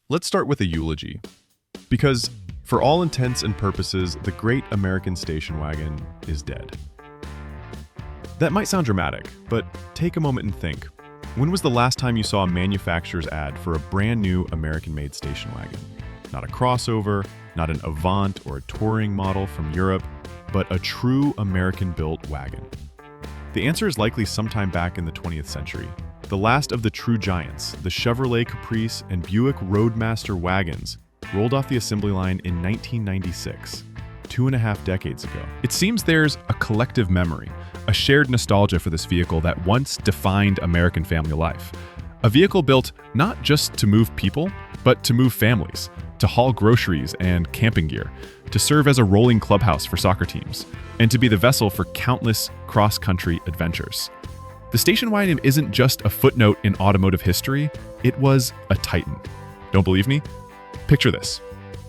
Let's start with a eulogy. Because, for all intents and purposes, the great American station wagon is dead. That might sound dramatic, but take a moment and think. When was the last time you saw a manufacturer's ad for a brand new American-made station wagon? Not a crossover, not an Avant or a touring model from Europe, but a true American-built wagon. The answer is likely sometime back in the 20th century. The last of the true giants, the Chevrolet Caprice and Buick Roadmaster wagons, rolled off the assembly line in 1996, 2.5 decades ago. It seems there's a collective memory, a shared nostalgia for this vehicle that once defined American family life. A vehicle built not just to move people, but to move families, to haul groceries and camping gear, to serve as a rolling clubhouse for soccer teams, and to be the vessel for countless cross-country adventures. The station wagon isn't just a footnote in automotive history, it was a titan. Don't believe me? Picture this.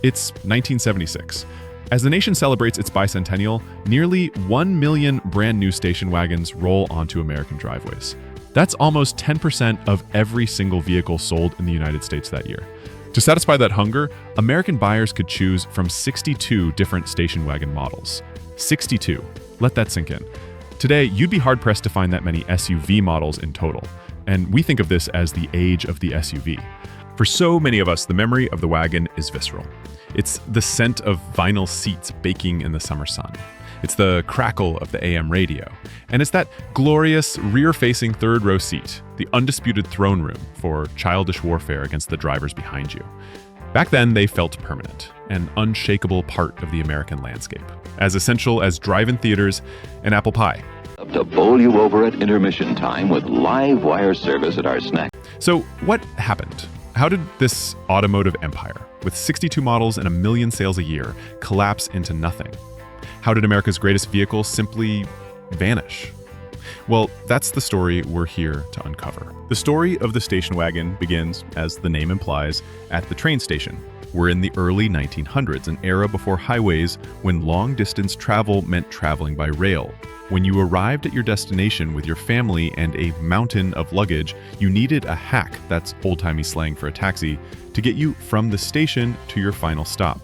It's 1976. As the nation celebrates its bicentennial, nearly 1 million brand new station wagons roll onto American driveways. That's almost 10% of every single vehicle sold in the United States that year. To satisfy that hunger, American buyers could choose from 62 different station wagon models. 62. Let that sink in. Today, you'd be hard-pressed to find that many SUV models in total, and we think of this as the age of the SUV. For so many of us, the memory of the wagon is visceral. It's the scent of vinyl seats baking in the summer sun. It's the crackle of the AM radio. And it's that glorious rear-facing third-row seat, the undisputed throne room for childish warfare against the drivers behind you. Back then, they felt permanent, an unshakable part of the American landscape, as essential as drive-in theaters and apple pie. To bowl you over at intermission time with live wire service at our snack. So what happened? How did this automotive empire, with 62 models and 1 million sales a year, collapse into nothing? How did America's greatest vehicle simply vanish? Well, that's the story we're here to uncover. The story of the station wagon begins, as the name implies, at the train station. We're in the early 1900s, an era before highways, when long-distance travel meant traveling by rail. When you arrived at your destination with your family and a mountain of luggage, you needed a hack, that's old-timey slang for a taxi, to get you from the station to your final stop.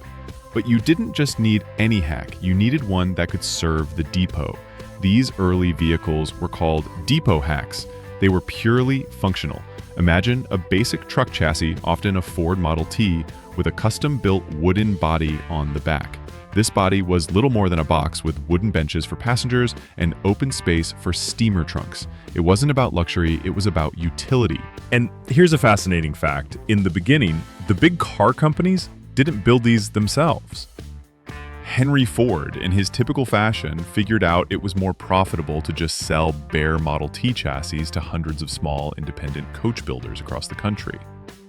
But you didn't just need any hack, you needed one that could serve the depot. These early vehicles were called depot hacks. They were purely functional. Imagine a basic truck chassis, often a Ford Model T, with a custom-built wooden body on the back. This body was little more than a box with wooden benches for passengers and open space for steamer trunks. It wasn't about luxury, it was about utility. And here's a fascinating fact. In the beginning, the big car companies didn't build these themselves. Henry Ford, in his typical fashion, figured out it was more profitable to just sell bare Model T chassis to hundreds of small, independent coach builders across the country.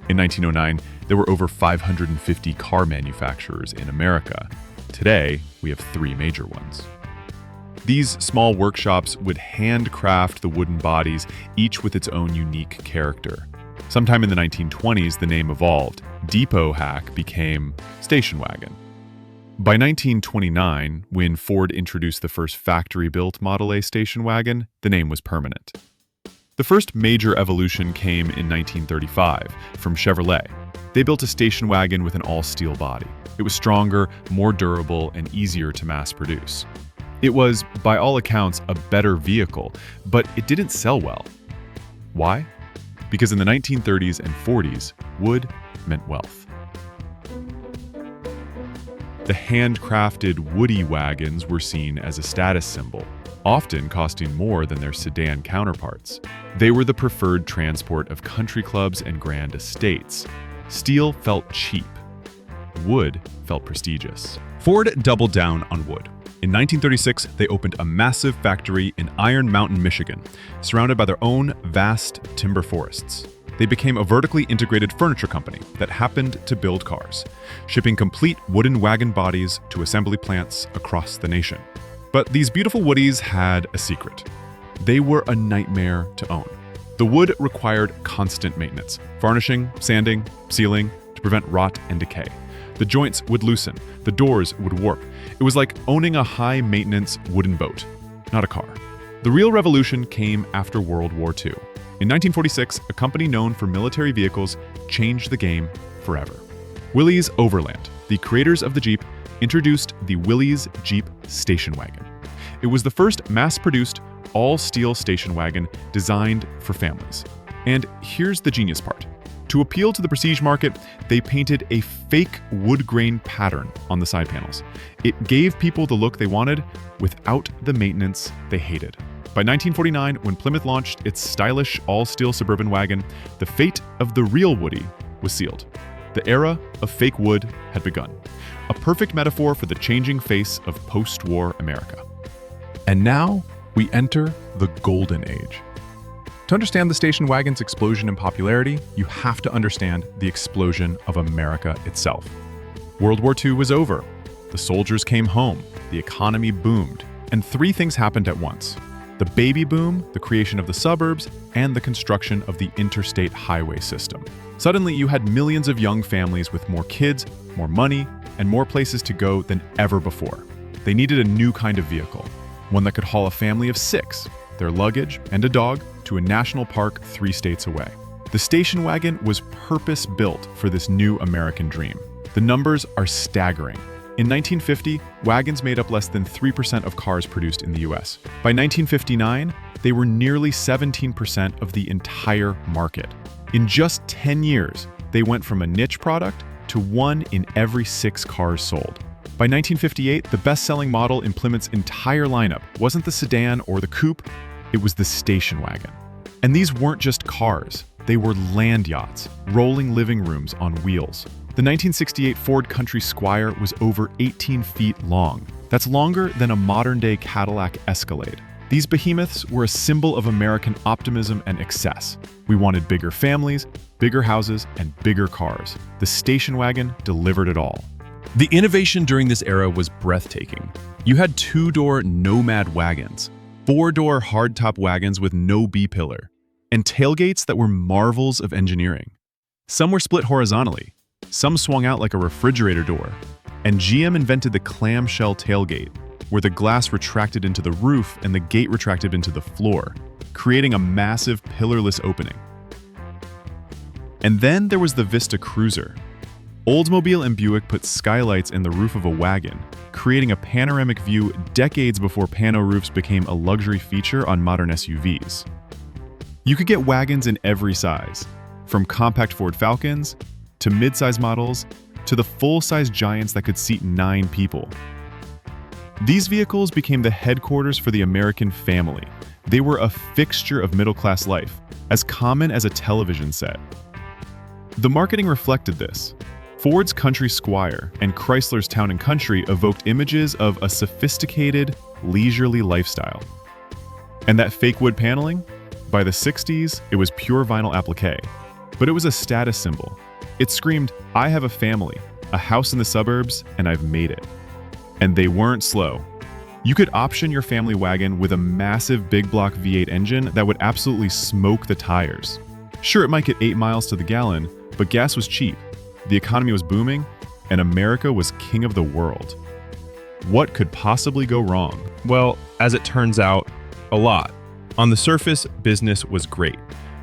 In 1909, there were over 550 car manufacturers in America. Today, we have 3 major ones. These small workshops would handcraft the wooden bodies, each with its own unique character. Sometime in the 1920s, the name evolved. Depot hack became station wagon. By 1929, when Ford introduced the first factory-built Model A station wagon, the name was permanent. The first major evolution came in 1935 from Chevrolet. They built a station wagon with an all-steel body. It was stronger, more durable, and easier to mass produce. It was, by all accounts, a better vehicle, but it didn't sell well. Why? Because in the 1930s and 40s, wood meant wealth. The handcrafted woody wagons were seen as a status symbol, often costing more than their sedan counterparts. They were the preferred transport of country clubs and grand estates. Steel felt cheap. Wood felt prestigious. Ford doubled down on wood. In 1936, they opened a massive factory in Iron Mountain, Michigan, surrounded by their own vast timber forests. They became a vertically integrated furniture company that happened to build cars, shipping complete wooden wagon bodies to assembly plants across the nation. But these beautiful woodies had a secret. They were a nightmare to own. The wood required constant maintenance, varnishing, sanding, sealing to prevent rot and decay. The joints would loosen, the doors would warp. It was like owning a high-maintenance wooden boat, not a car. The real revolution came after World War II. In 1946, a company known for military vehicles changed the game forever. Willys Overland, the creators of the Jeep, introduced the Willys Jeep station wagon. It was the first mass-produced, all-steel station wagon designed for families. And here's the genius part. To appeal to the prestige market, they painted a fake wood grain pattern on the side panels. It gave people the look they wanted without the maintenance they hated. By 1949, when Plymouth launched its stylish all-steel suburban wagon, the fate of the real Woody was sealed. The era of fake wood had begun, a perfect metaphor for the changing face of post-war America. And now we enter the golden age. To understand the station wagon's explosion in popularity, you have to understand the explosion of America itself. World War II was over. The soldiers came home. The economy boomed. And three things happened at once: the baby boom, the creation of the suburbs, and the construction of the interstate highway system. Suddenly, you had millions of young families with more kids, more money, and more places to go than ever before. They needed a new kind of vehicle, one that could haul a family of 6, their luggage, and a dog to a national park 3 states away. The station wagon was purpose-built for this new American dream. The numbers are staggering. In 1950, wagons made up less than 3% of cars produced in the US. By 1959, they were nearly 17% of the entire market. In just 10 years, they went from a niche product to 1 in every 6 cars sold. By 1958, the best-selling model in Plymouth's entire lineup wasn't the sedan or the coupe, it was the station wagon. And these weren't just cars, they were land yachts, rolling living rooms on wheels. The 1968 Ford Country Squire was over 18 feet long. That's longer than a modern-day Cadillac Escalade. These behemoths were a symbol of American optimism and excess. We wanted bigger families, bigger houses, and bigger cars. The station wagon delivered it all. The innovation during this era was breathtaking. You had 2-door Nomad wagons, 4-door hardtop wagons with no B-pillar, and tailgates that were marvels of engineering. Some were split horizontally, some swung out like a refrigerator door, and GM invented the clamshell tailgate, where the glass retracted into the roof and the gate retracted into the floor, creating a massive pillarless opening. And then there was the Vista Cruiser. Oldsmobile and Buick put skylights in the roof of a wagon, creating a panoramic view decades before pano roofs became a luxury feature on modern SUVs. You could get wagons in every size, from compact Ford Falcons, to mid-size models, to the full-size giants that could seat 9 people. These vehicles became the headquarters for the American family. They were a fixture of middle-class life, as common as a television set. The marketing reflected this. Ford's Country Squire and Chrysler's Town & Country evoked images of a sophisticated, leisurely lifestyle. And that fake wood paneling? By the 60s, it was pure vinyl applique. But it was a status symbol. It screamed, "I have a family, a house in the suburbs, and I've made it." And they weren't slow. You could option your family wagon with a massive big block V8 engine that would absolutely smoke the tires. Sure, it might get 8 miles to the gallon, but gas was cheap. The economy was booming, and America was king of the world. What could possibly go wrong? Well, as it turns out, a lot. On the surface, business was great.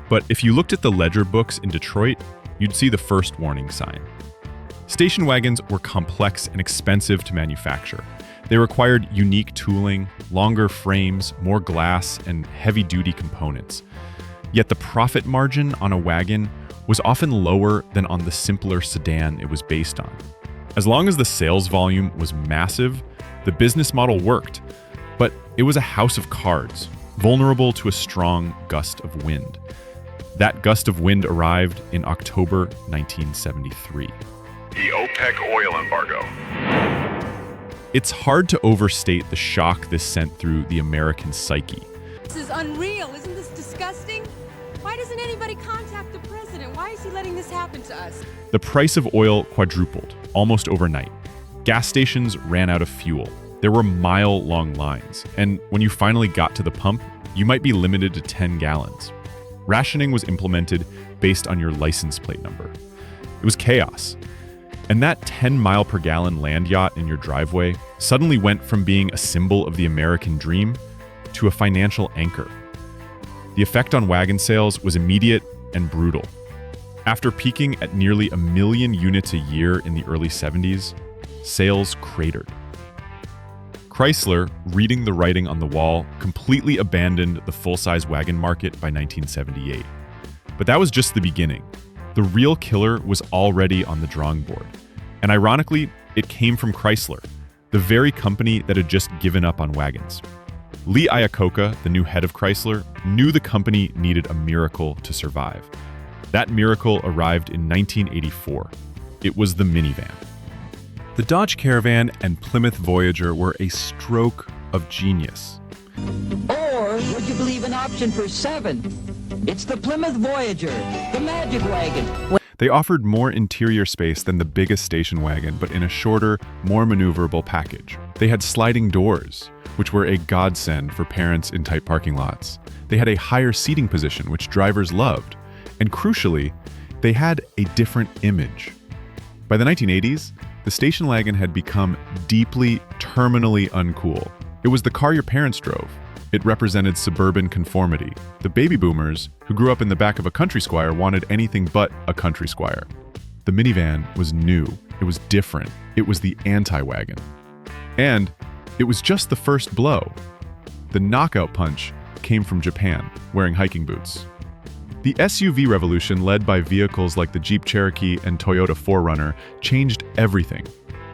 But if you looked at the ledger books in Detroit, you'd see the first warning sign. Station wagons were complex and expensive to manufacture. They required unique tooling, longer frames, more glass, and heavy-duty components. Yet the profit margin on a wagon was often lower than on the simpler sedan it was based on. As long as the sales volume was massive, the business model worked, but it was a house of cards, vulnerable to a strong gust of wind. That gust of wind arrived in October 1973. The OPEC oil embargo. It's hard to overstate the shock this sent through the American psyche. This is unreal. Isn't this disgusting? Why doesn't anybody contact the president? Why is he letting this happen to us? The price of oil quadrupled, almost overnight. Gas stations ran out of fuel. There were mile-long lines, and when you finally got to the pump, you might be limited to 10 gallons. Rationing was implemented based on your license plate number. It was chaos. And that 10-mile-per-gallon land yacht in your driveway suddenly went from being a symbol of the American dream to a financial anchor. The effect on wagon sales was immediate and brutal. After peaking at nearly 1 million units a year in the early 70s, sales cratered. Chrysler, reading the writing on the wall, completely abandoned the full-size wagon market by 1978. But that was just the beginning. The real killer was already on the drawing board. And ironically, it came from Chrysler, the very company that had just given up on wagons. Lee Iacocca, the new head of Chrysler, knew the company needed a miracle to survive. That miracle arrived in 1984. It was the minivan. The Dodge Caravan and Plymouth Voyager were a stroke of genius. Or would you believe an option for 7? It's the Plymouth Voyager, the magic wagon. They offered more interior space than the biggest station wagon, but in a shorter, more maneuverable package. They had sliding doors, which were a godsend for parents in tight parking lots. They had a higher seating position, which drivers loved. And crucially, they had a different image. By the 1980s, the station wagon had become deeply, terminally uncool. It was the car your parents drove. It represented suburban conformity. The baby boomers, who grew up in the back of a country squire, wanted anything but a country squire. The minivan was new. It was different. It was the anti-wagon. And it was just the first blow. The knockout punch came from Japan, wearing hiking boots. The SUV revolution, led by vehicles like the Jeep Cherokee and Toyota 4Runner, changed everything.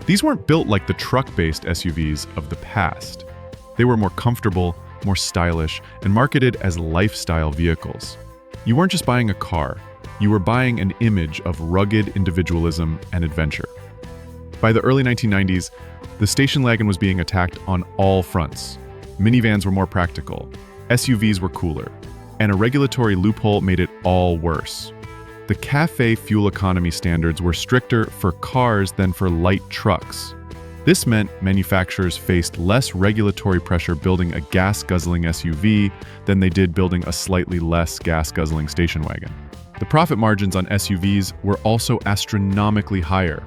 These weren't built like the truck-based SUVs of the past. They were more comfortable, more stylish, and marketed as lifestyle vehicles. You weren't just buying a car, you were buying an image of rugged individualism and adventure. By the early 1990s, the station wagon was being attacked on all fronts. Minivans were more practical, SUVs were cooler, and a regulatory loophole made it all worse. The CAFE fuel economy standards were stricter for cars than for light trucks. This meant manufacturers faced less regulatory pressure building a gas-guzzling SUV than they did building a slightly less gas-guzzling station wagon. The profit margins on SUVs were also astronomically higher.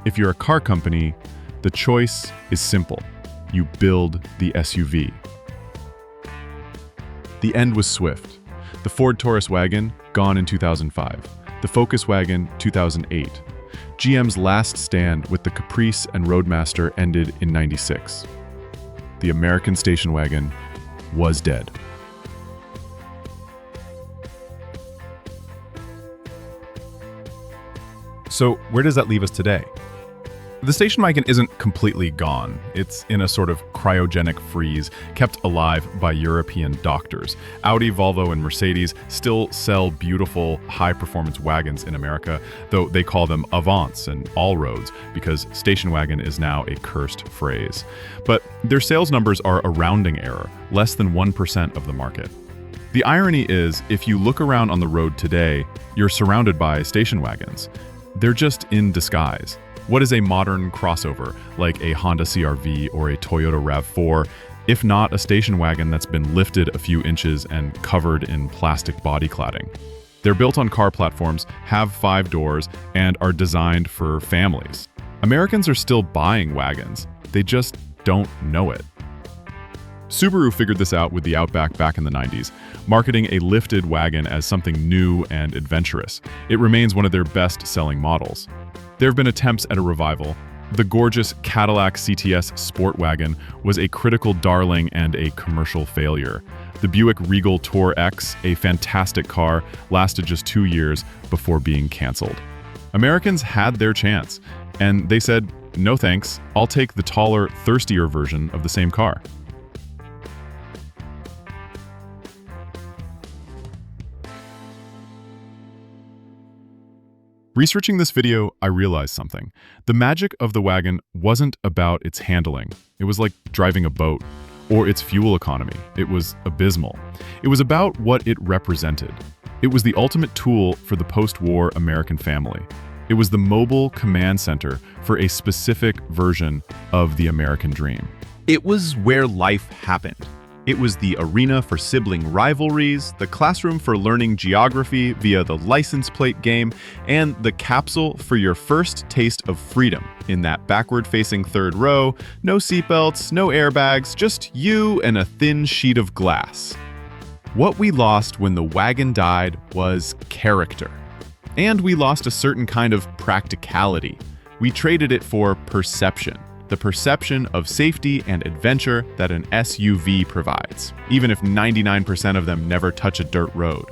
If you're a car company, the choice is simple. You build the SUV. The end was swift. The Ford Taurus wagon, gone in 2005. The Focus wagon, 2008. GM's last stand with the Caprice and Roadmaster ended in '96. The American station wagon was dead. So where does that leave us today? The station wagon isn't completely gone. It's in a sort of cryogenic freeze, kept alive by European doctors. Audi, Volvo, and Mercedes still sell beautiful, high-performance wagons in America, though they call them Avants and all-roads because station wagon is now a cursed phrase. But their sales numbers are a rounding error, less than 1% of the market. The irony is, if you look around on the road today, you're surrounded by station wagons. They're just in disguise. What is a modern crossover, like a Honda CR-V or a Toyota RAV4, if not a station wagon that's been lifted a few inches and covered in plastic body cladding? They're built on car platforms, have 5 doors, and are designed for families. Americans are still buying wagons. They just don't know it. Subaru figured this out with the Outback back in the 90s, marketing a lifted wagon as something new and adventurous. It remains one of their best-selling models. There have been attempts at a revival. The gorgeous Cadillac CTS Sport Wagon was a critical darling and a commercial failure. The Buick Regal Tour X, a fantastic car, lasted just 2 years before being canceled. Americans had their chance, and they said, no thanks, I'll take the taller, thirstier version of the same car. Researching this video, I realized something. The magic of the wagon wasn't about its handling. It was like driving a boat, or its fuel economy. It was abysmal. It was about what it represented. It was the ultimate tool for the post-war American family. It was the mobile command center for a specific version of the American dream. It was where life happened. It was the arena for sibling rivalries, the classroom for learning geography via the license plate game, and the capsule for your first taste of freedom in that backward-facing third row, no seatbelts, no airbags, just you and a thin sheet of glass. What we lost when the wagon died was character. And we lost a certain kind of practicality. We traded it for perception, the perception of safety and adventure that an SUV provides, even if 99% of them never touch a dirt road.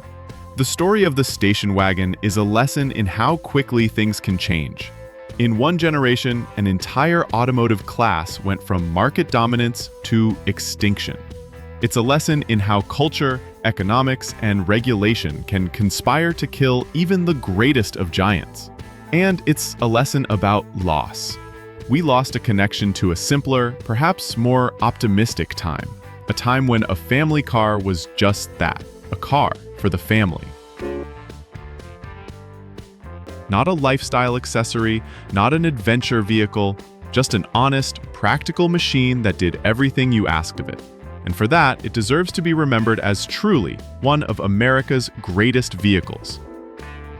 The story of the station wagon is a lesson in how quickly things can change. In one generation, an entire automotive class went from market dominance to extinction. It's a lesson in how culture, economics, and regulation can conspire to kill even the greatest of giants. And it's a lesson about loss. We lost a connection to a simpler, perhaps more optimistic time. A time when a family car was just that, a car for the family. Not a lifestyle accessory, not an adventure vehicle, just an honest, practical machine that did everything you asked of it. And for that, it deserves to be remembered as truly one of America's greatest vehicles.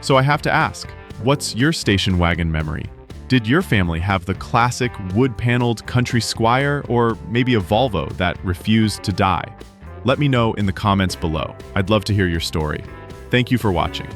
So I have to ask, what's your station wagon memory? Did your family have the classic wood-paneled country squire, or maybe a Volvo that refused to die? Let me know in the comments below. I'd love to hear your story. Thank you for watching.